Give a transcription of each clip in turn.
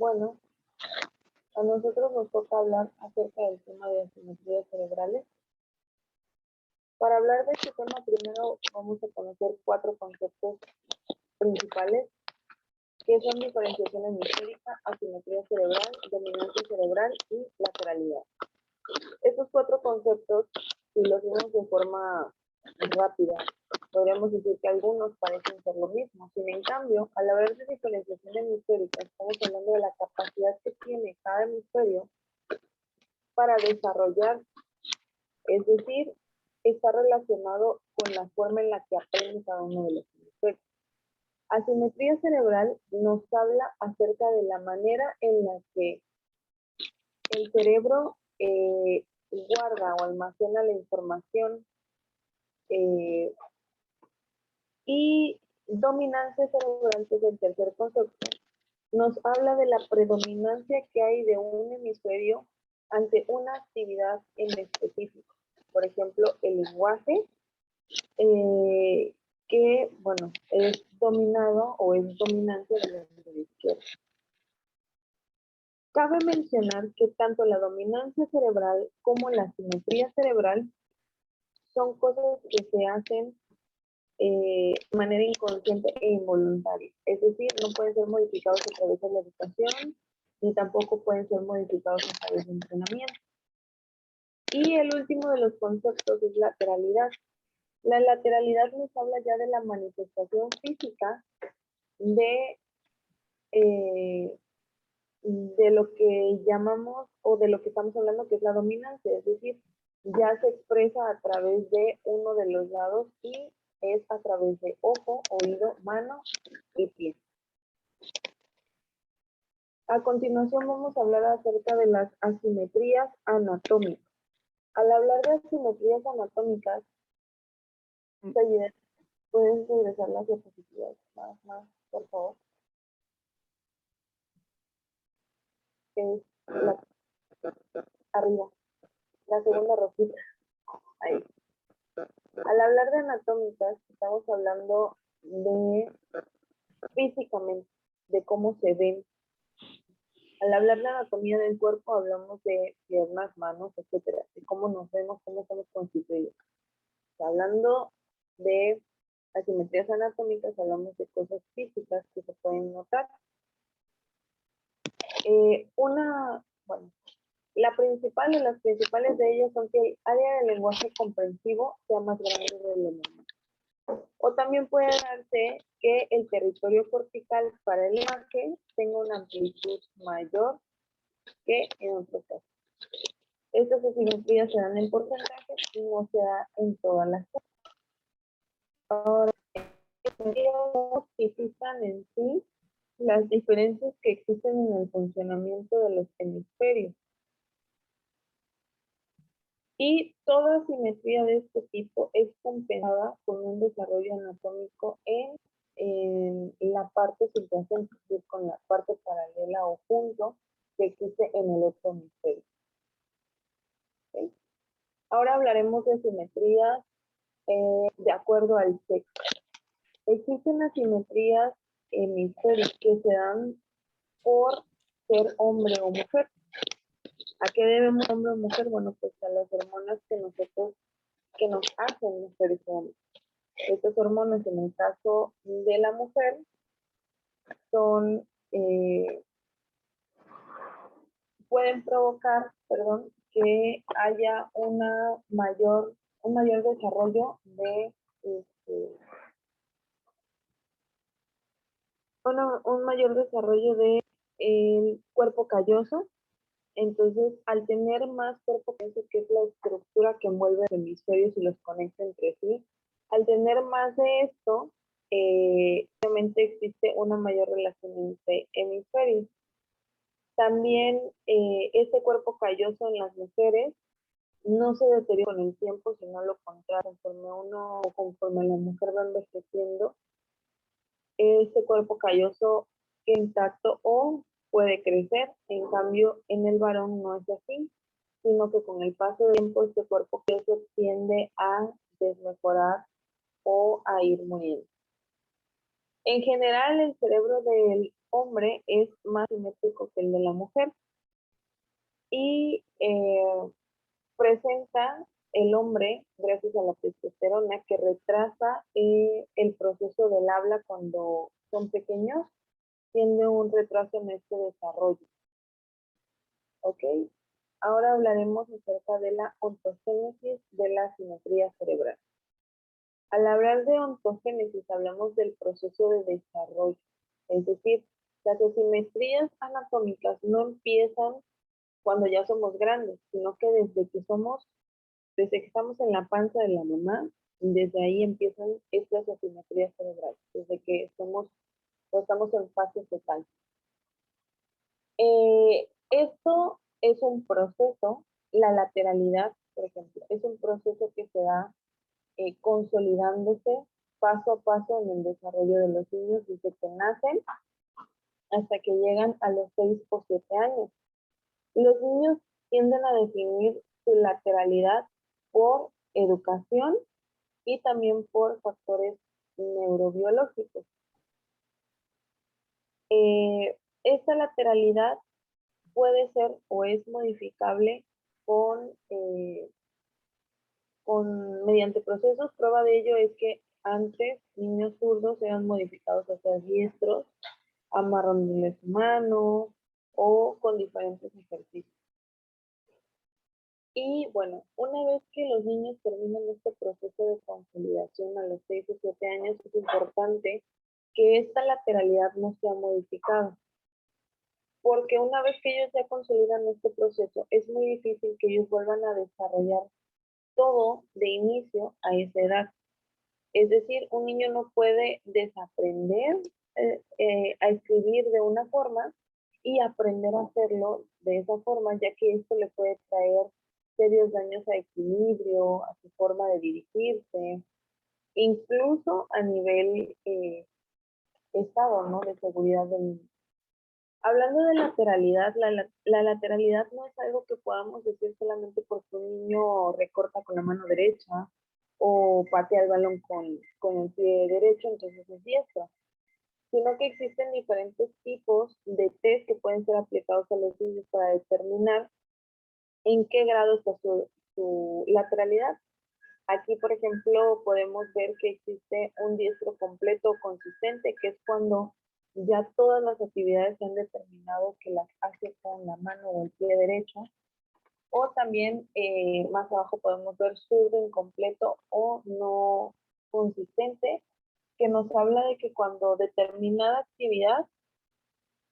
Bueno, a nosotros nos toca hablar acerca del tema de asimetrías cerebrales. Para hablar de este tema, primero vamos a conocer 4 conceptos principales, que son diferenciación hemisférica, asimetría cerebral, dominancia cerebral y lateralidad. Estos 4 conceptos, si los vemos de forma rápida, podríamos decir que algunos parecen ser lo mismo. Sin en cambio, al hablar de diferenciación hemisférica, estamos hablando de la capacidad que tiene cada hemisferio para desarrollar, es decir, está relacionado con la forma en la que aprende cada uno de los hemisferios. Asimetría cerebral nos habla acerca de la manera en la que el cerebro guarda o almacena la información y dominancia cerebral, que es el tercer concepto, nos habla de la predominancia que hay de un hemisferio ante una actividad en específico. Por ejemplo, el lenguaje, que, bueno, es dominado o es dominante del hemisferio izquierdo. Cabe mencionar que tanto la dominancia cerebral como la asimetría cerebral son cosas que se hacen de manera inconsciente e involuntaria. Es decir, no pueden ser modificados a través de la educación, ni tampoco pueden ser modificados a través de entrenamiento. Y el último de los conceptos es lateralidad. La lateralidad nos habla ya de la manifestación física de lo que llamamos o de lo que estamos hablando, que es la dominancia, es decir, ya se expresa a través de uno de los lados y es a través de ojo, oído, mano y pie. A continuación vamos a hablar acerca de las asimetrías anatómicas. Al hablar de asimetrías anatómicas, puedes regresar las diapositivas más, por favor. Es arriba, la segunda rosita. Ahí. Al hablar de anatómicas, estamos hablando de físicamente, de cómo se ven. Al hablar de anatomía del cuerpo, hablamos de piernas, manos, etcétera, de cómo nos vemos, cómo estamos constituidos. Hablando de asimetrías anatómicas, hablamos de cosas físicas que se pueden notar. La principal o las principales de ellas son que el área del lenguaje comprensivo sea más grande de lo normal. O también puede darse que el territorio cortical para el lenguaje tenga una amplitud mayor que en otros casos. Estas asimetrías se dan en porcentaje y no se da en todas las cosas. Ahora, tipifican en sí las diferencias que existen en el funcionamiento de los hemisferios. Y toda asimetría de este tipo es compensada con un desarrollo anatómico en la parte subyacente, es decir, con la parte paralela o punto que existe en el otro hemisferio. ¿Okay? Ahora hablaremos de asimetrías de acuerdo al sexo. Existen asimetrías hemisféricas que se dan por ser hombre o mujer. ¿A qué debemos hombre o mujer? Bueno, pues a las hormonas que nos hacen mujeres y hombres. Estas hormonas, en el caso de la mujer, son pueden provocar, que haya un mayor desarrollo de un mayor desarrollo de el cuerpo calloso. Entonces, al tener más cuerpo calloso, que es la estructura que envuelve los hemisferios y los conecta entre sí, al tener más de esto, obviamente existe una mayor relación entre hemisferios. También este cuerpo calloso en las mujeres no se deteriora con el tiempo, sino lo contrario, conforme la mujer va envejeciendo, este cuerpo calloso queda intacto o puede crecer. En cambio, en el varón no es así, sino que con el paso del tiempo este cuerpo calloso tiende a desmejorar o a ir muriendo. En general, el cerebro del hombre es más simétrico que el de la mujer y presenta el hombre, gracias a la testosterona, que retrasa el proceso del habla cuando son pequeños, tiene un retraso en este desarrollo. ¿Ok? Ahora hablaremos acerca de la ontogénesis de la simetría cerebral. Al hablar de ontogénesis hablamos del proceso de desarrollo, es decir, las asimetrías anatómicas no empiezan cuando ya somos grandes, sino que desde que estamos en la panza de la mamá, desde ahí empiezan estas asimetrías cerebrales, desde que estamos en fase fetal. Esto es un proceso, la lateralidad, por ejemplo, es un proceso que se da consolidándose paso a paso en el desarrollo de los niños desde que nacen hasta que llegan a los 6 o 7 años. Los niños tienden a definir su lateralidad por educación y también por factores neurobiológicos. Esta lateralidad puede ser o es modificable mediante procesos. Prueba de ello es que antes niños zurdos eran modificados a ser diestros, amarrándoles su mano o con diferentes ejercicios. Y bueno, una vez que los niños terminan este proceso de consolidación a los 6 o 7 años, es importante que esta lateralidad no sea modificada. Porque una vez que ellos ya consolidan este proceso, es muy difícil que ellos vuelvan a desarrollar todo de inicio a esa edad. Es decir, un niño no puede desaprender a escribir de una forma y aprender a hacerlo de esa forma, ya que esto le puede traer serios daños a equilibrio, a su forma de dirigirse, incluso a nivel estado, ¿no?, de seguridad del niño. Hablando de lateralidad, la lateralidad no es algo que podamos decir solamente porque un niño recorta con la mano derecha o patea el balón con el pie derecho, entonces es diestro, sino que existen diferentes tipos de test que pueden ser aplicados a los niños para determinar en qué grado está su lateralidad. Aquí, por ejemplo, podemos ver que existe un diestro completo consistente, que es cuando ya todas las actividades se han determinado que las hace con la mano o el pie derecho. O también más abajo podemos ver zurdo incompleto o no consistente, que nos habla de que cuando determinada actividad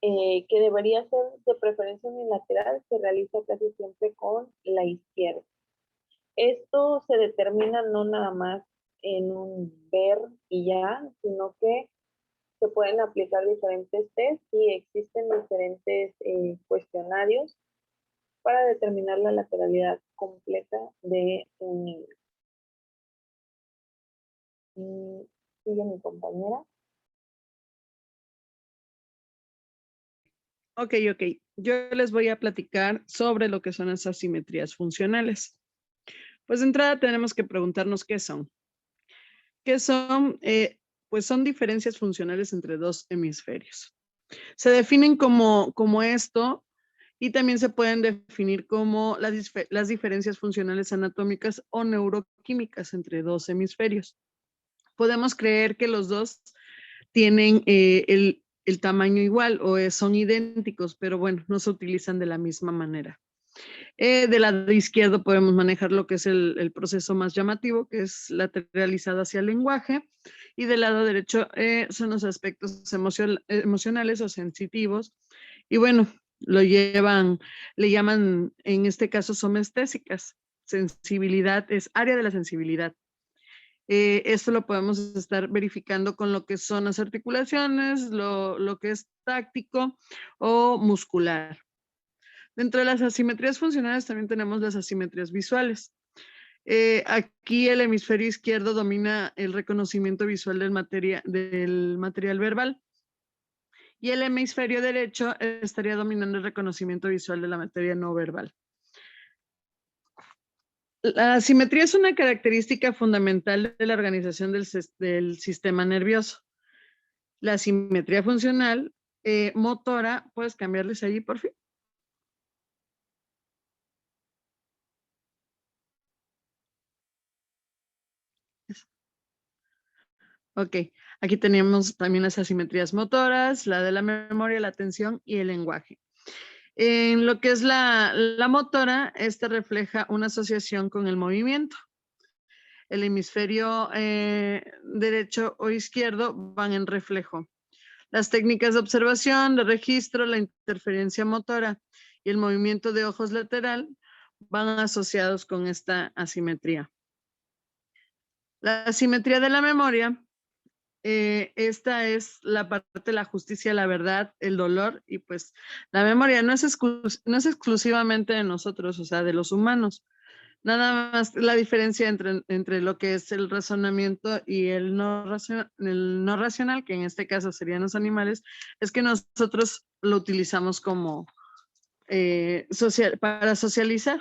que debería ser de preferencia unilateral se realiza casi siempre con la izquierda. Esto se determina no nada más en un ver y ya, sino que se pueden aplicar diferentes test y existen diferentes cuestionarios para determinar la lateralidad completa de un niño. Sigue mi compañera. Ok. Yo les voy a platicar sobre lo que son las asimetrías funcionales. Pues de entrada tenemos que preguntarnos qué son. ¿Qué son? Pues son diferencias funcionales entre dos hemisferios. Se definen como esto y también se pueden definir como las diferencias funcionales anatómicas o neuroquímicas entre dos hemisferios. Podemos creer que los dos tienen el tamaño igual o son idénticos, pero bueno, no se utilizan de la misma manera. Del lado izquierdo podemos manejar lo que es el proceso más llamativo, que es lateralizado hacia el lenguaje, y del lado derecho son los aspectos emocionales o sensitivos, y bueno, le llaman en este caso somestésicas. Sensibilidad es área de la sensibilidad. Esto lo podemos estar verificando con lo que son las articulaciones, lo que es táctico o muscular. Dentro de las asimetrías funcionales también tenemos las asimetrías visuales. Aquí el hemisferio izquierdo domina el reconocimiento visual del material verbal y el hemisferio derecho estaría dominando el reconocimiento visual de la materia no verbal. La asimetría es una característica fundamental de la organización del sistema nervioso. La asimetría funcional motora, ¿puedes cambiarles allí, por fin? Ok, aquí tenemos también las asimetrías motoras, la de la memoria, la atención y el lenguaje. En lo que es la motora, esta refleja una asociación con el movimiento. El hemisferio derecho o izquierdo van en reflejo. Las técnicas de observación, de registro, la interferencia motora y el movimiento de ojos lateral van asociados con esta asimetría. La asimetría de la memoria, esta es la parte de la justicia, la verdad, el dolor, y pues la memoria no es exclusivamente de nosotros, o sea, de los humanos. Nada más la diferencia entre lo que es el razonamiento y el no racional, que en este caso serían los animales, es que nosotros lo utilizamos como para socializar.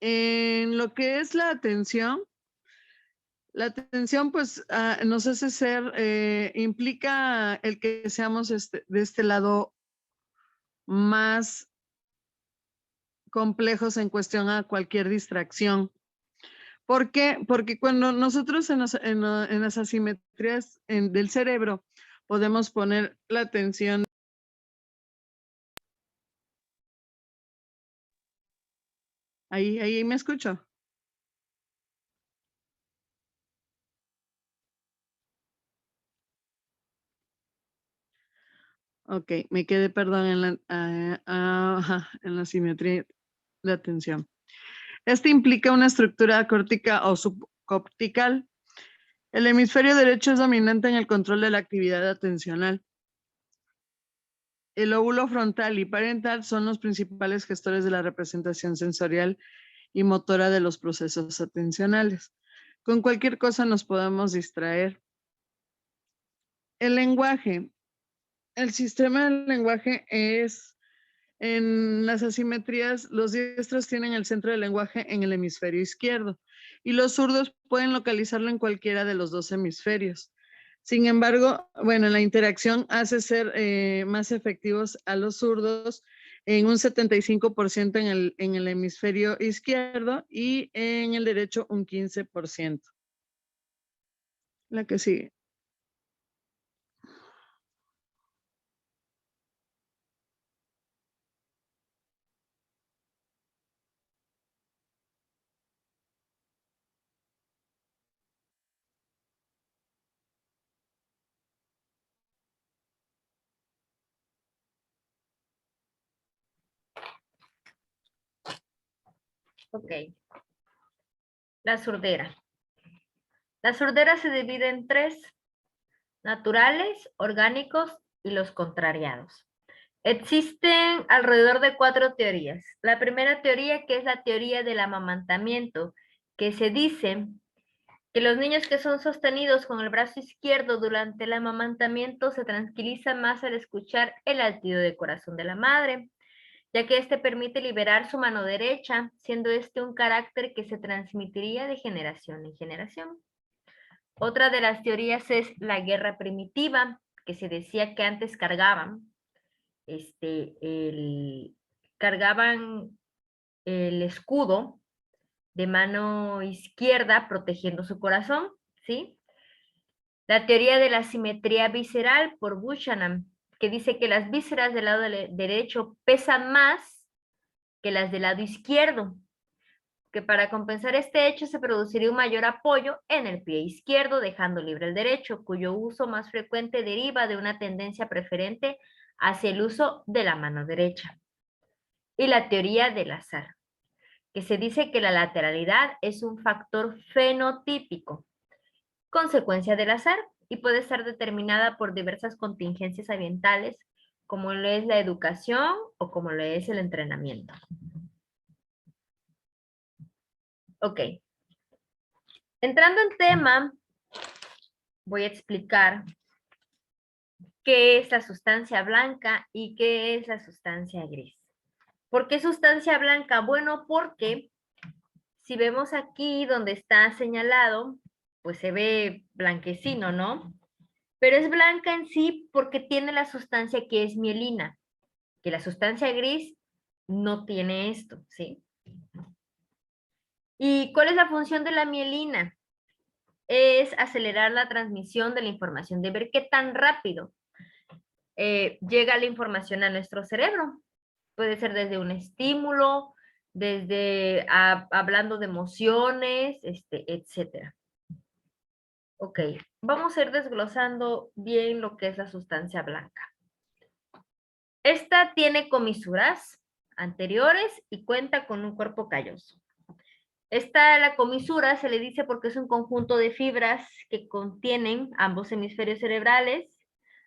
En lo que es la atención pues nos hace ser, implica el que seamos de este lado más complejos en cuestión a cualquier distracción. ¿Por qué? Porque cuando nosotros en las asimetrías del cerebro podemos poner la atención. Ahí me escucho. Ok, me quedé, perdón, en la asimetría de atención. Este implica una estructura córtica o subcortical. El hemisferio derecho es dominante en el control de la actividad atencional. El lóbulo frontal y parental son los principales gestores de la representación sensorial y motora de los procesos atencionales. Con cualquier cosa nos podemos distraer. El lenguaje. El sistema del lenguaje es, en las asimetrías, los diestros tienen el centro del lenguaje en el hemisferio izquierdo y los zurdos pueden localizarlo en cualquiera de los dos hemisferios. Sin embargo, bueno, la interacción hace ser más efectivos a los zurdos en un 75% en el hemisferio izquierdo y en el derecho un 15%. La que sigue. Ok. La sordera. La sordera se divide en tres: naturales, orgánicos y los contrariados. Existen alrededor de 4 teorías. La primera teoría, que es la teoría del amamantamiento, que se dice que los niños que son sostenidos con el brazo izquierdo durante el amamantamiento se tranquilizan más al escuchar el latido de corazón de la madre, ya que este permite liberar su mano derecha, siendo este un carácter que se transmitiría de generación en generación. Otra de las teorías es la guerra primitiva, que se decía que antes cargaban el escudo de mano izquierda protegiendo su corazón, ¿sí? La teoría de la simetría visceral por Buchanan, que dice que las vísceras del lado derecho pesan más que las del lado izquierdo, que para compensar este hecho se produciría un mayor apoyo en el pie izquierdo, dejando libre el derecho, cuyo uso más frecuente deriva de una tendencia preferente hacia el uso de la mano derecha. Y la teoría del azar, que se dice que la lateralidad es un factor fenotípico, consecuencia del azar, y puede ser determinada por diversas contingencias ambientales, como lo es la educación o como lo es el entrenamiento. Ok. Entrando en tema, voy a explicar qué es la sustancia blanca y qué es la sustancia gris. ¿Por qué sustancia blanca? Bueno, porque si vemos aquí donde está señalado, pues se ve blanquecino, ¿no? pero es blanca en sí porque tiene la sustancia que es mielina, que la sustancia gris no tiene esto, ¿sí? ¿Y cuál es la función de la mielina? Es acelerar la transmisión de la información, de ver qué tan rápido llega la información a nuestro cerebro. Puede ser desde un estímulo, desde hablando de emociones, etcétera. Ok, vamos a ir desglosando bien lo que es la sustancia blanca. Esta tiene comisuras anteriores y cuenta con un cuerpo calloso. La comisura se le dice porque es un conjunto de fibras que contienen ambos hemisferios cerebrales,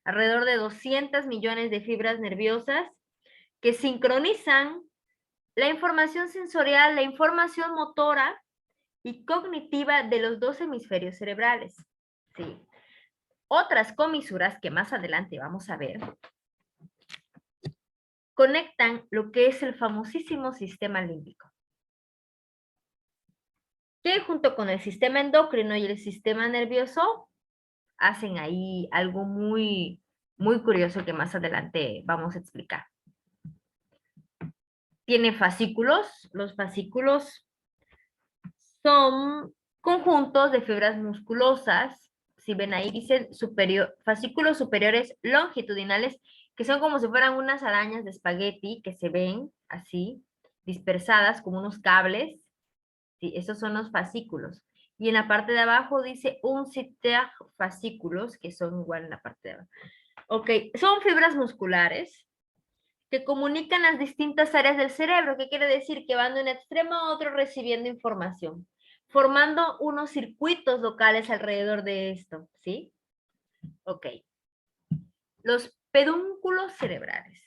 alrededor de 200 millones de fibras nerviosas que sincronizan la información sensorial, la información motora y cognitiva de los dos hemisferios cerebrales. ¿Sí? Otras comisuras que más adelante vamos a ver conectan lo que es el famosísimo sistema límbico, que junto con el sistema endocrino y el sistema nervioso hacen ahí algo muy, muy curioso que más adelante vamos a explicar. Tiene fascículos. Los fascículos son conjuntos de fibras musculosas. Si ven ahí dicen fascículos superiores longitudinales, que son como si fueran unas arañas de espagueti que se ven así, dispersadas como unos cables. Sí, esos son los fascículos. Y en la parte de abajo dice uncitter fascículos, que son igual en la parte de abajo. Ok, son fibras musculares que comunican las distintas áreas del cerebro, que quiere decir que van de un extremo a otro recibiendo información, formando unos circuitos locales alrededor de esto, ¿sí? Ok. Los pedúnculos cerebrales.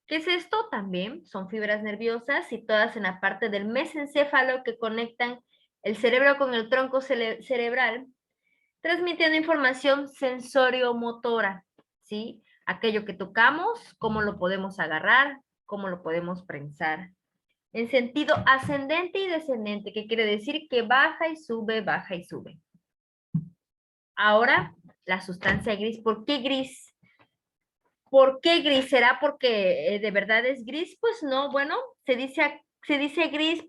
¿Qué es esto? También son fibras nerviosas situadas en la parte del mesencéfalo que conectan el cerebro con el tronco cerebral, transmitiendo información sensorio-motora, ¿sí? Aquello que tocamos, cómo lo podemos agarrar, cómo lo podemos prensar. En sentido ascendente y descendente, que quiere decir que baja y sube, baja y sube. Ahora, la sustancia gris. ¿Por qué gris? ¿Por qué gris? ¿Será porque de verdad es gris? Pues no, bueno, se dice gris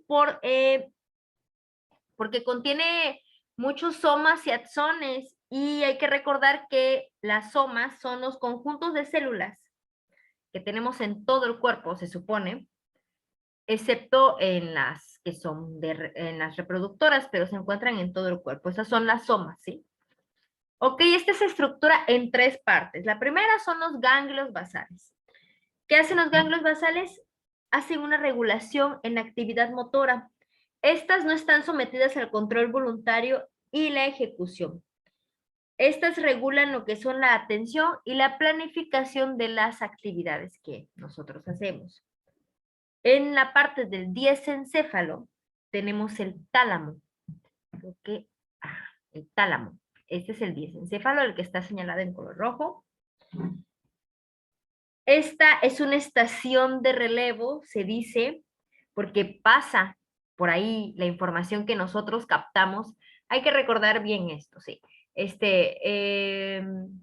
porque contiene muchos somas y axones, y hay que recordar que las somas son los conjuntos de células que tenemos en todo el cuerpo, se supone, excepto en las que son en las reproductoras, pero se encuentran en todo el cuerpo. Esas son las somas, ¿sí? Ok, esta se estructura en tres partes. La primera son los ganglios basales. ¿Qué hacen los ganglios basales? Hacen una regulación en la actividad motora. Estas no están sometidas al control voluntario y la ejecución. Estas regulan lo que son la atención y la planificación de las actividades que nosotros hacemos. En la parte del diencéfalo tenemos el tálamo. Okay. El tálamo. Este es el diencéfalo, el que está señalado en color rojo. Esta es una estación de relevo, se dice, porque pasa por ahí la información que nosotros captamos. Hay que recordar bien esto, sí.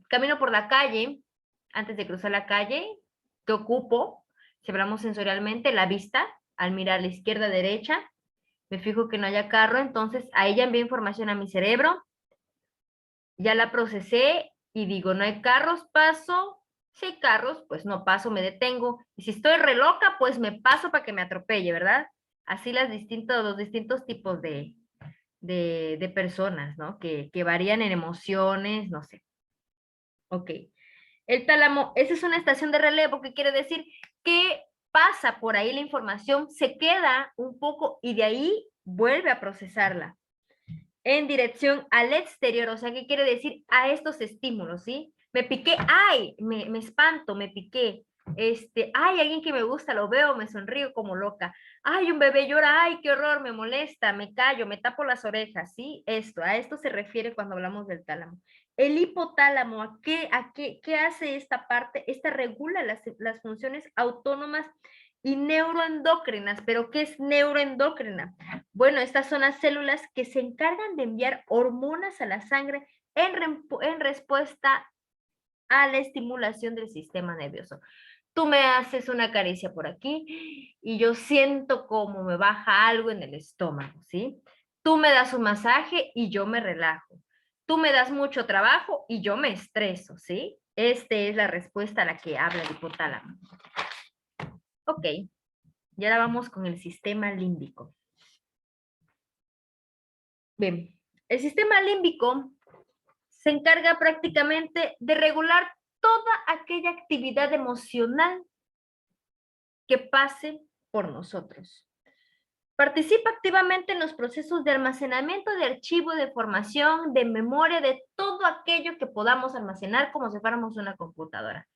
Camino por la calle, antes de cruzar la calle, ¿qué ocupo? Si hablamos sensorialmente, la vista, al mirar a la izquierda, derecha, me fijo que no haya carro, entonces ahí ya envío información a mi cerebro, ya la procesé y digo, no hay carros, paso. Si hay carros, pues no paso, me detengo. Y si estoy re loca, pues me paso para que me atropelle, ¿verdad? Así los distintos tipos de personas, ¿no? Que varían en emociones, no sé. Ok. El tálamo, esa es una estación de relevo, que quiere decir que pasa por ahí la información, se queda un poco y de ahí vuelve a procesarla en dirección al exterior. O sea, ¿qué quiere decir? A estos estímulos, ¿sí? Me piqué, ay, me espanto, me piqué. Ay, alguien que me gusta, lo veo, me sonrío como loca. Ay, un bebé llora, ay, qué horror, me molesta, me callo, me tapo las orejas, ¿sí? A esto se refiere cuando hablamos del tálamo. El hipotálamo, ¿a qué hace esta parte? Esta regula las funciones autónomas y neuroendocrinas. ¿Pero qué es neuroendocrina? Bueno, estas son las células que se encargan de enviar hormonas a la sangre en respuesta a la estimulación del sistema nervioso. Tú me haces una caricia por aquí y yo siento como me baja algo en el estómago, ¿sí? Tú me das un masaje y yo me relajo. Tú me das mucho trabajo y yo me estreso, ¿sí? Esta es la respuesta a la que habla el hipotálamo. Ok, y ahora vamos con el sistema límbico. Bien, el sistema límbico se encarga prácticamente de regular toda aquella actividad emocional que pase por nosotros. Participa activamente en los procesos de almacenamiento de archivo, de formación, de memoria, de todo aquello que podamos almacenar como si fuéramos una computadora.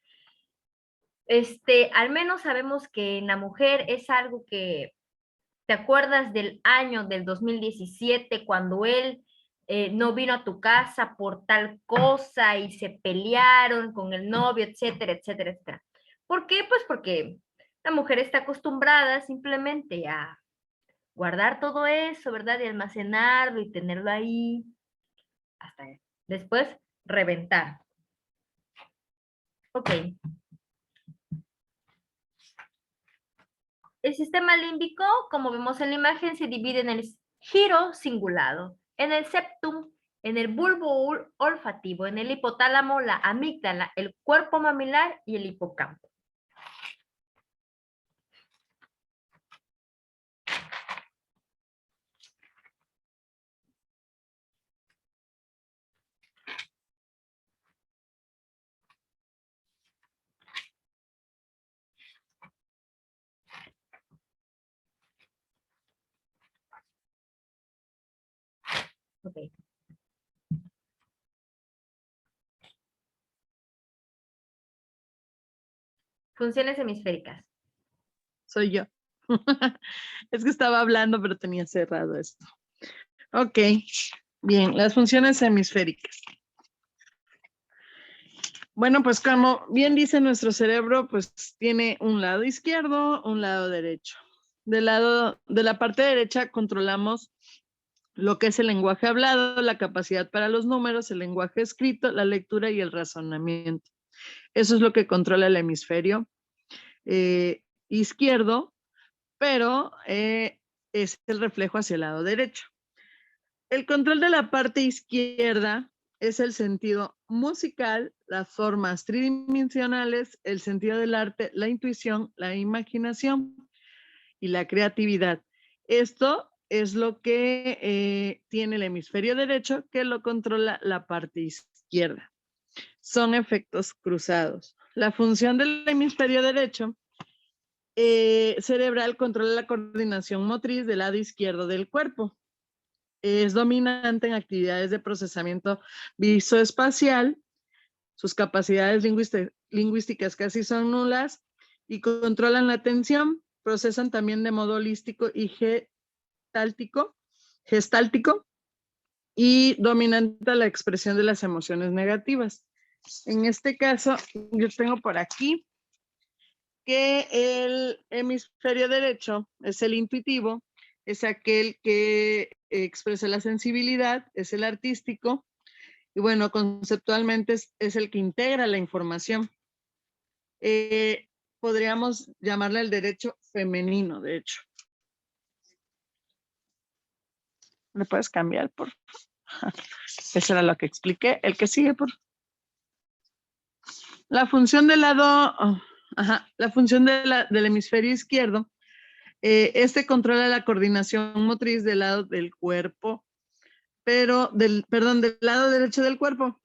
Al menos sabemos que en la mujer es algo que, ¿te acuerdas del año del 2017 cuando él no vino a tu casa por tal cosa y se pelearon con el novio, etcétera, etcétera, etcétera? ¿Por qué? Pues porque la mujer está acostumbrada simplemente a guardar todo eso, ¿verdad? Y almacenarlo y tenerlo ahí hasta después reventar. Ok. El sistema límbico, como vemos en la imagen, se divide en el giro cingulado, en el septum, en el bulbo olfativo, en el hipotálamo, la amígdala, el cuerpo mamilar y el hipocampo. Ok. Funciones hemisféricas. Soy yo. Es que estaba hablando, pero tenía cerrado esto. Ok, bien, las funciones hemisféricas. Bueno, pues como bien dice nuestro cerebro, pues tiene un lado izquierdo, un lado derecho. Del lado de la parte derecha controlamos lo que es el lenguaje hablado, la capacidad para los números, el lenguaje escrito, la lectura y el razonamiento. Eso es lo que controla el hemisferio izquierdo, pero es el reflejo hacia el lado derecho. El control de la parte izquierda es el sentido musical, las formas tridimensionales, el sentido del arte, la intuición, la imaginación y la creatividad. Esto es lo que tiene el hemisferio derecho, que lo controla la parte izquierda. Son efectos cruzados. La función del hemisferio derecho cerebral controla la coordinación motriz del lado izquierdo del cuerpo. Es dominante en actividades de procesamiento visoespacial. Sus capacidades lingüísticas casi son nulas y controlan la atención. Procesan también de modo holístico y gestáltico y dominante la expresión de las emociones negativas. En este caso, yo tengo por aquí que el hemisferio derecho es el intuitivo, es aquel que expresa la sensibilidad, es el artístico, y bueno, conceptualmente es el que integra la información. Podríamos llamarle el derecho femenino, de hecho. ¿Le puedes cambiar, por favor? Eso era lo que expliqué. El que sigue, por la función del lado, la función del hemisferio izquierdo, este controla la coordinación motriz del lado del cuerpo, pero del lado derecho del cuerpo.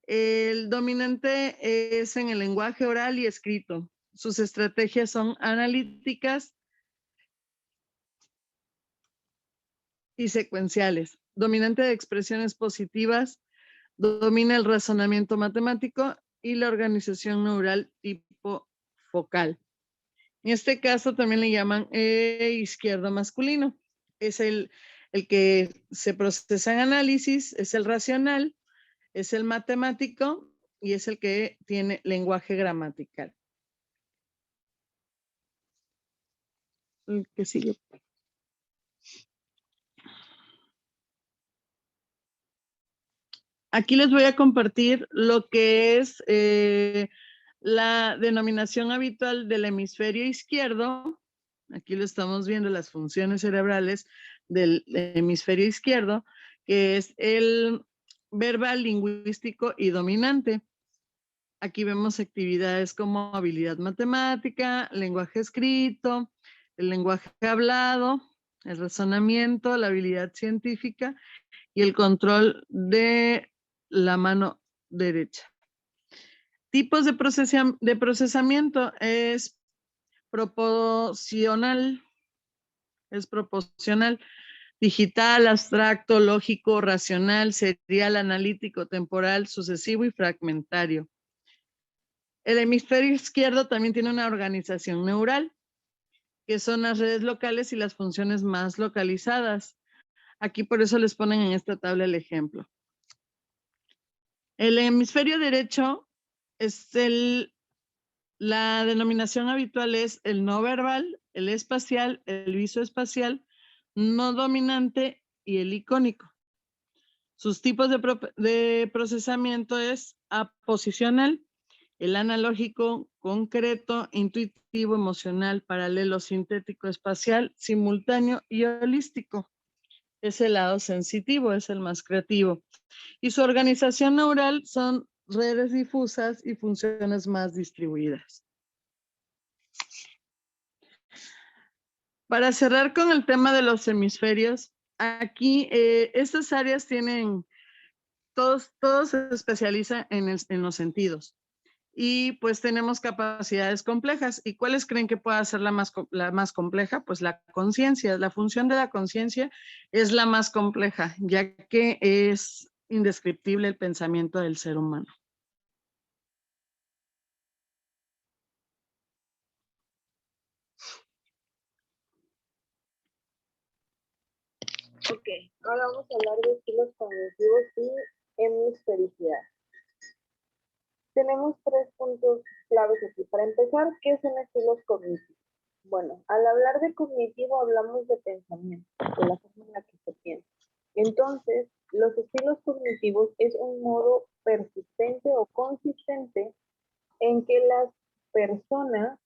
El dominante es en el lenguaje oral y escrito. Sus estrategias son analíticas y secuenciales. Dominante de expresiones positivas, domina el razonamiento matemático y la organización neural tipo focal. En este caso también le llaman izquierdo masculino. Es el que se procesa en análisis, es el racional, es el matemático y es el que tiene lenguaje gramatical. El que sigue. aquí les voy a compartir lo que es la denominación habitual del hemisferio izquierdo. Aquí lo estamos viendo, las funciones cerebrales del hemisferio izquierdo, que es el verbal, lingüístico y dominante. Aquí vemos actividades como habilidad matemática, lenguaje escrito, el lenguaje hablado, el razonamiento, la habilidad científica y el control de la mano derecha. Tipos de procesamiento es proporcional, digital, abstracto, lógico, racional, serial, analítico, temporal, sucesivo y fragmentario. El hemisferio izquierdo también tiene una organización neural, que son las redes locales y las funciones más localizadas. Aquí por eso les ponen en esta tabla el ejemplo. El hemisferio derecho es la denominación habitual es el no verbal, el espacial, el visoespacial, no dominante y el icónico. Sus tipos de procesamiento es aposicional, el analógico, concreto, intuitivo, emocional, paralelo, sintético, espacial, simultáneo y holístico. Es el lado sensitivo, es el más creativo. Y su organización neural son redes difusas y funciones más distribuidas. Para cerrar con el tema de los hemisferios, aquí estas áreas tienen, todos se especializan en los sentidos. Y pues tenemos capacidades complejas. ¿Y cuáles creen que pueda ser la más compleja? Pues la conciencia. La función de la conciencia es la más compleja, ya que es indescriptible el pensamiento del ser humano. Ok, ahora vamos a hablar de estilos cognitivos y hemisfericidad. Tenemos 3 puntos claves aquí. Para empezar, ¿qué son estilos cognitivos? Bueno, al hablar de cognitivo hablamos de pensamiento, de la forma en la que se piensa. Entonces, los estilos cognitivos es un modo persistente o consistente en que las personas,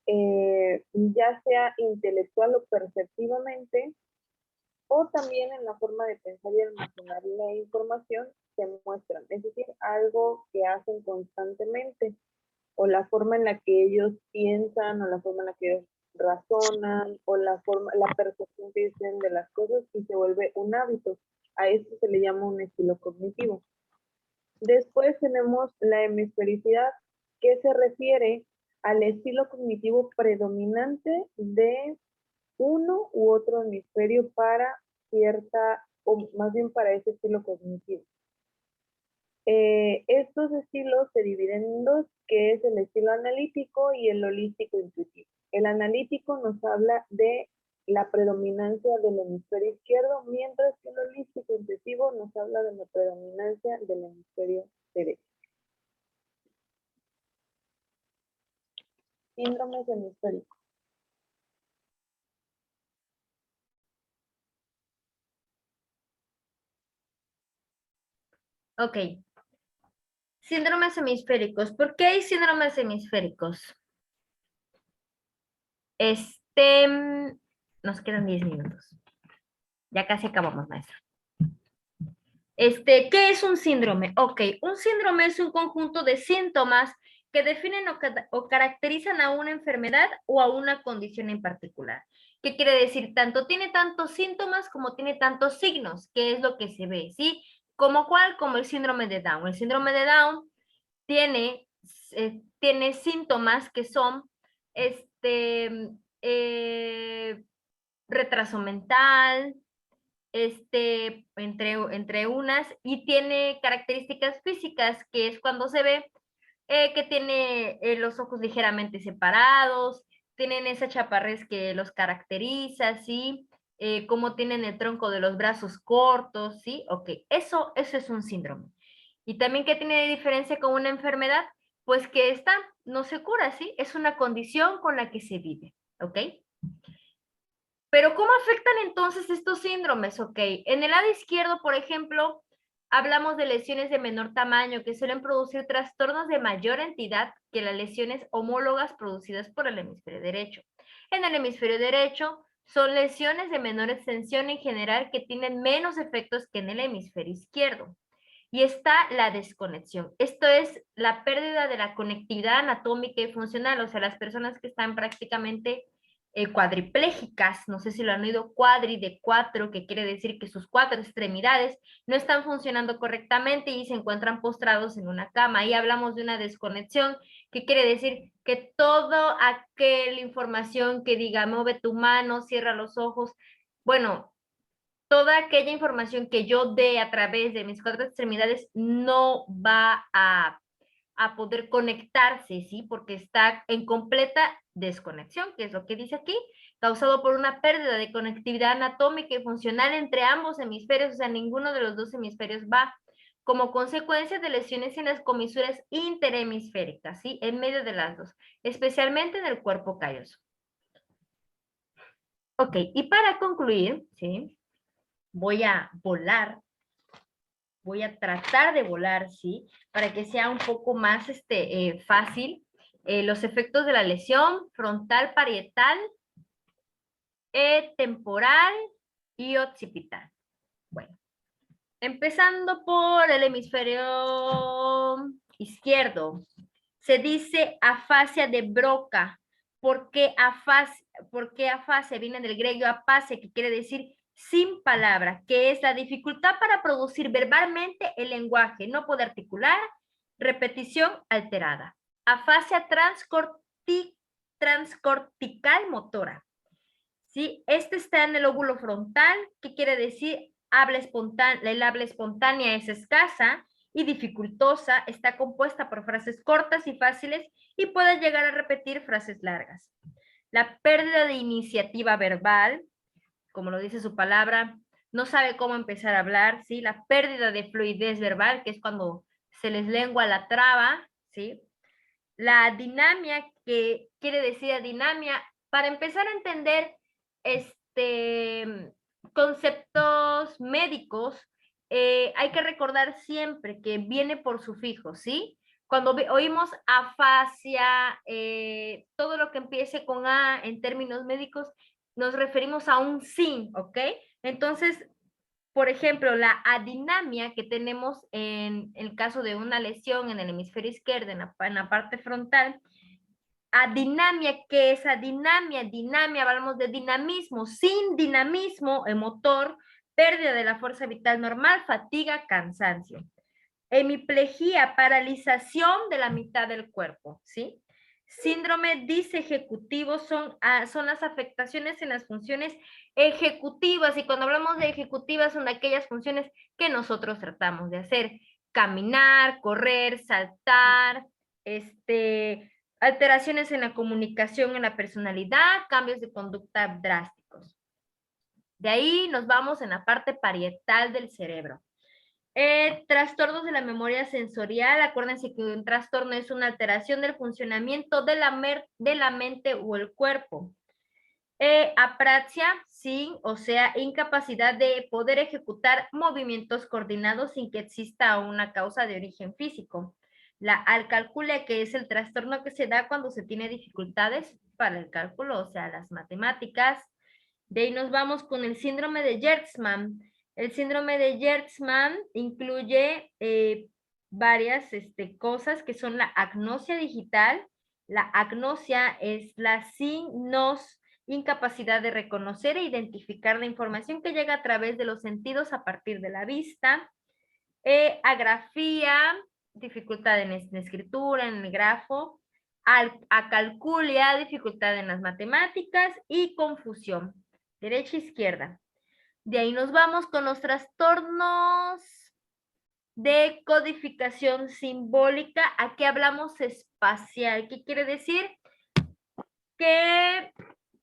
ya sea intelectual o perceptivamente, o también en la forma de pensar y almacenar la información, se muestran. Es decir, algo que hacen constantemente, o la forma en la que ellos piensan, o la forma en la que ellos razonan, o la percepción que tienen de las cosas, y se vuelve un hábito. A esto se le llama un estilo cognitivo. Después tenemos la hemisfericidad, que se refiere al estilo cognitivo predominante de uno u otro hemisferio para cierta, o más bien para ese estilo cognitivo. Estos estilos se dividen en 2, que es el estilo analítico y el holístico intuitivo. El analítico nos habla de la predominancia del hemisferio izquierdo, mientras que el holístico intuitivo nos habla de la predominancia del hemisferio derecho. Síndromes hemisféricos. Ok. Síndromes hemisféricos. ¿Por qué hay síndromes hemisféricos? Nos quedan 10 minutos. Ya casi acabamos, maestra. ¿Qué es un síndrome? Ok, un síndrome es un conjunto de síntomas que definen o caracterizan a una enfermedad o a una condición en particular. ¿Qué quiere decir? Tiene tantos síntomas como tiene tantos signos, que es lo que se ve, ¿sí? ¿Como cuál? Como el síndrome de Down. El síndrome de Down tiene síntomas que son retraso mental, entre unas, y tiene características físicas, que es cuando se ve que tiene los ojos ligeramente separados, tienen esa chaparrez que los caracteriza, ¿sí? Como tienen el tronco de los brazos cortos, ¿sí? Ok, eso es un síndrome. Y también, ¿qué tiene de diferencia con una enfermedad? Pues que esta no se cura, ¿sí? Es una condición con la que se vive, ¿ok? Pero ¿cómo afectan entonces estos síndromes? Ok, en el lado izquierdo, por ejemplo, hablamos de lesiones de menor tamaño que suelen producir trastornos de mayor entidad que las lesiones homólogas producidas por el hemisferio derecho. En el hemisferio derecho son lesiones de menor extensión en general que tienen menos efectos que en el hemisferio izquierdo. Y está la desconexión. Esto es la pérdida de la conectividad anatómica y funcional, o sea, las personas que están prácticamente cuadriplégicas, no sé si lo han oído, cuadri de 4, que quiere decir que sus 4 extremidades no están funcionando correctamente y se encuentran postrados en una cama. Ahí hablamos de una desconexión, que quiere decir que toda aquella información que diga, mueve tu mano, cierra los ojos, bueno, toda aquella información que yo dé a través de mis 4 extremidades no va a poder conectarse, ¿sí? Porque está en completa desconexión, que es lo que dice aquí, causado por una pérdida de conectividad anatómica y funcional entre ambos hemisferios, o sea, ninguno de los dos hemisferios va, como consecuencia de lesiones en las comisuras interhemisféricas, ¿sí? En medio de las dos, especialmente en el cuerpo calloso. Ok, y para concluir, ¿sí? Voy a volar, voy a tratar de volar, ¿sí? Para que sea un poco más fácil. Los efectos de la lesión frontal parietal, temporal y occipital. Bueno, empezando por el hemisferio izquierdo, se dice afasia de Broca. ¿Por qué afasia? Viene del griego apasia, que quiere decir sin palabra, que es la dificultad para producir verbalmente el lenguaje, no poder articular, repetición alterada. Afasia transcortical motora. ¿Sí? Este está en el lóbulo frontal, que quiere decir el habla espontánea es escasa y dificultosa, está compuesta por frases cortas y fáciles y puede llegar a repetir frases largas. La pérdida de iniciativa verbal, como lo dice su palabra, no sabe cómo empezar a hablar, ¿sí? La pérdida de fluidez verbal, que es cuando se les lengua la traba, ¿sí? La dinamia, que quiere decir dinamia, para empezar a entender conceptos médicos, hay que recordar siempre que viene por sufijo, ¿sí? Cuando oímos afasia, todo lo que empiece con A en términos médicos, nos referimos a un sin, ¿ok? Entonces, por ejemplo, la adinamia que tenemos en el caso de una lesión en el hemisferio izquierdo, en la parte frontal, adinamia, ¿qué es adinamia? Dinamia, hablamos de dinamismo. Sin dinamismo, el motor, pérdida de la fuerza vital normal, fatiga, cansancio. Hemiplegia, paralización de la mitad del cuerpo, ¿sí? Síndrome disejecutivo son las afectaciones en las funciones ejecutivas, y cuando hablamos de ejecutivas son aquellas funciones que nosotros tratamos de hacer: caminar, correr, saltar, alteraciones en la comunicación, en la personalidad, cambios de conducta drásticos. De ahí nos vamos en la parte parietal del cerebro. Trastornos de la memoria sensorial. Acuérdense que un trastorno es una alteración del funcionamiento de la mente o el cuerpo. Apraxia, sí, o sea, incapacidad de poder ejecutar movimientos coordinados sin que exista una causa de origen físico. La alcalculia, que es el trastorno que se da cuando se tiene dificultades para el cálculo, o sea, las matemáticas. De ahí nos vamos con el síndrome de Gertzmann. El síndrome de Gertzmann incluye varias cosas que son la agnosia digital. La agnosia es la incapacidad de reconocer e identificar la información que llega a través de los sentidos a partir de la vista. Agrafía, dificultad en escritura, en el grafo. Acalculia, dificultad en las matemáticas. Y confusión, derecha e izquierda. De ahí nos vamos con los trastornos de codificación simbólica. Aquí hablamos espacial. ¿Qué quiere decir? Que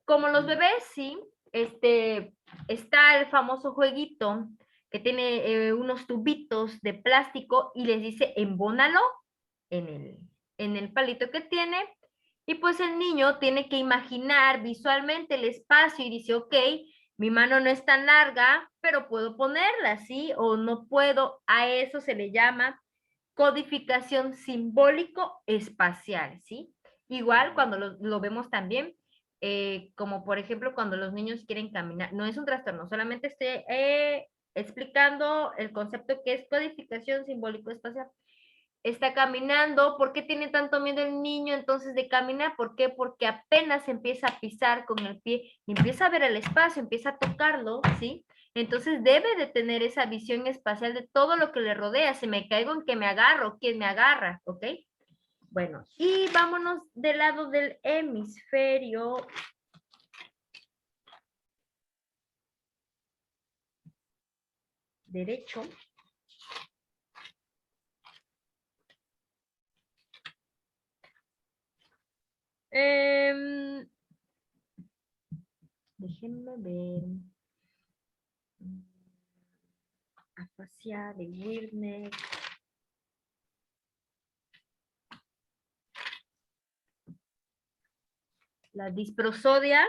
como los bebés, sí, está el famoso jueguito que tiene unos tubitos de plástico y les dice embónalo en el palito que tiene, y pues el niño tiene que imaginar visualmente el espacio y dice, ok, Mi mano no es tan larga, pero puedo ponerla, ¿sí? O no puedo, a eso se le llama codificación simbólico-espacial, ¿sí? Igual cuando lo vemos también, como por ejemplo cuando los niños quieren caminar, no es un trastorno, solamente estoy explicando el concepto que es codificación simbólico-espacial. Está caminando, ¿por qué tiene tanto miedo el niño entonces de caminar? ¿Por qué? Porque apenas empieza a pisar con el pie y empieza a ver el espacio, empieza a tocarlo, ¿sí? Entonces debe de tener esa visión espacial de todo lo que le rodea. Si me caigo, en que me agarro, quién me agarra, ¿ok? Bueno, y vámonos del lado del hemisferio derecho. Déjenme ver. Afasia de Wirtz. La disprosodia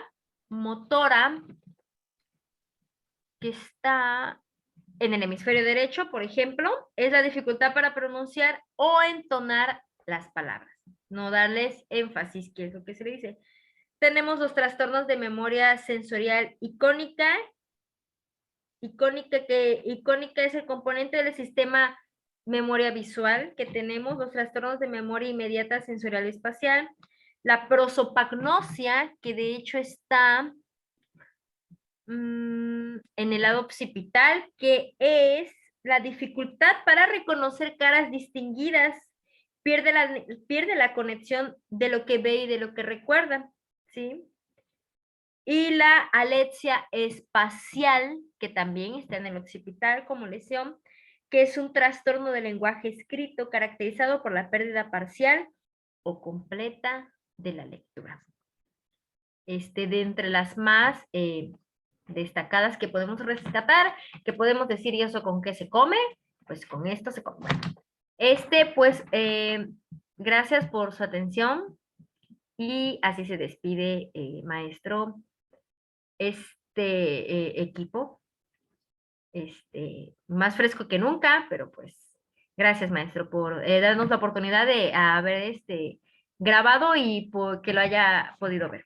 motora que está en el hemisferio derecho, por ejemplo, es la dificultad para pronunciar o entonar las palabras. No darles énfasis, que es lo que se le dice. Tenemos los trastornos de memoria sensorial icónica. Icónica es el componente del sistema memoria visual que tenemos, los trastornos de memoria inmediata sensorial espacial, la prosopagnosia, que de hecho está en el lado occipital, que es la dificultad para reconocer caras distinguidas, pierde la conexión de lo que ve y de lo que recuerda, ¿sí? Y la alexia espacial, que también está en el occipital como lesión, que es un trastorno del lenguaje escrito caracterizado por la pérdida parcial o completa de la lectura. De entre las más destacadas que podemos rescatar, que podemos decir, ¿y eso con qué se come? Pues con esto se come. Pues, gracias por su atención y así se despide, maestro, equipo, más fresco que nunca, pero pues, gracias, maestro, por darnos la oportunidad de haber grabado y por que lo haya podido ver.